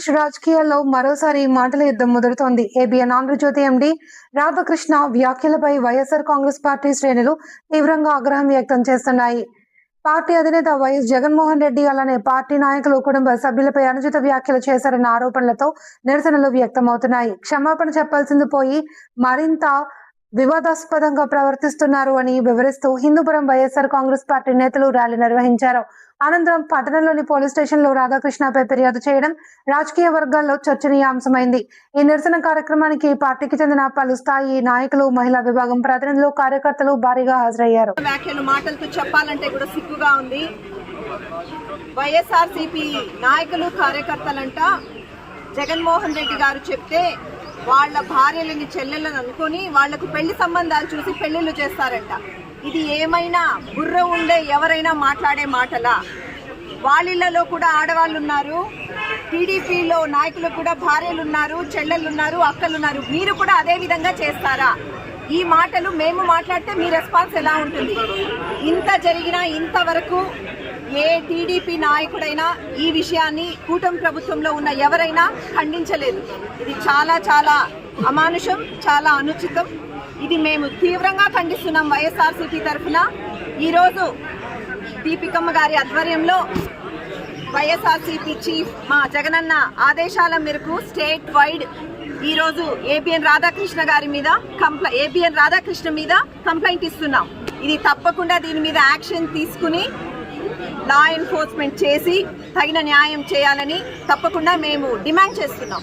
ఆంధ్రప్రదేశ్ రాజకీయాల్లో మరోసారి మాటల యుద్ధం ముదురుతోంది. ఏబిఎన్ ఆంధ్రజ్యోతి ఎండీ రాధాకృష్ణ వ్యాఖ్యలపై వైఎస్ఆర్ కాంగ్రెస్ పార్టీ శ్రేణులు తీవ్రంగా ఆగ్రహం వ్యక్తం చేస్తున్నాయి. పార్టీ అధినేత వైఎస్ జగన్మోహన్ రెడ్డి అలానే పార్టీ నాయకులు కుటుంబ సభ్యులపై అనుచిత వ్యాఖ్యలు చేశారన్న ఆరోపణలతో నిరసనలు వ్యక్తమవుతున్నాయి. క్షమాపణ చెప్పాల్సింది పోయి మరింత వివాదాస్పదంగా ప్రవర్తిస్తున్నారు అని వివరిస్తూ హిందూపురం వైఎస్ఆర్ కాంగ్రెస్ పార్టీ నేతలు ర్యాలీ నిర్వహించారు. అనంతరం పట్టణంలోని పోలీస్ స్టేషన్లో రాధాకృష్ణపై ఫిర్యాదు చేయడం రాజకీయ వర్గాల్లో చర్చనీయాంశమైంది. ఈ నిరసన కార్యక్రమానికి పార్టీకి చెందిన పలు స్థాయి నాయకులు, మహిళా విభాగం ప్రతినిధులు, కార్యకర్తలు భారీగా హాజరయ్యారు. వ్యాఖ్యలు మాటలతో చెప్పాలంటే కూడా సిగ్గుగా ఉంది. వైఎస్ఆర్సీపీ నాయకులు, కార్యకర్తలంట జగన్మోహన్ రెడ్డి గారు చెప్తే వాళ్ళ భార్యలని, చెల్లెలను అనుకుని వాళ్లకు పెళ్లి సంబంధాలు చూసి పెళ్లిళ్ళు చేస్తారంట. ఇది ఏమైనా బుర్ర ఉండే ఎవరైనా మాట్లాడే మాటలా? వాళ్ళిళ్లలో కూడా ఆడవాళ్ళు ఉన్నారు, టీడీపీలో నాయకులు కూడా భార్యలు ఉన్నారు, చెల్లెళ్ళు ఉన్నారు, అక్కలున్నారు. మీరు కూడా అదే విధంగా చేస్తారా? ఈ మాటలు మేము మాట్లాడితే మీ రెస్పాన్స్ ఎలా ఉంటుంది? ఇంత జరిగినా ఇంతవరకు ఏ టీడీపీ నాయకుడైనా ఈ విషయాన్ని కూటమి ప్రభుత్వంలో ఉన్న ఎవరైనా ఖండించలేదు. ఇది చాలా చాలా అమానుషం, చాలా అనుచితం. ఇది మేము తీవ్రంగా ఖండిస్తున్నాం. వైఎస్ఆర్సీపీ తరఫున ఈరోజు దీపికమ్మ గారి ఆధ్వర్యంలో వైఎస్ఆర్సీపీ చీఫ్ మా జగనన్న ఆదేశాల మేరకు స్టేట్ వైడ్ ఈరోజు ఏబిఎన్ రాధాకృష్ణ గారి మీద ఏబిఎన్ రాధాకృష్ణ మీద కంప్లైంట్ ఇస్తున్నాం. ఇది తప్పకుండా దీని మీద యాక్షన్ తీసుకుని లా ఎన్ఫోర్స్మెంట్ చేసి తగిన న్యాయం చేయాలని తప్పకుండా మేము డిమాండ్ చేస్తున్నాం.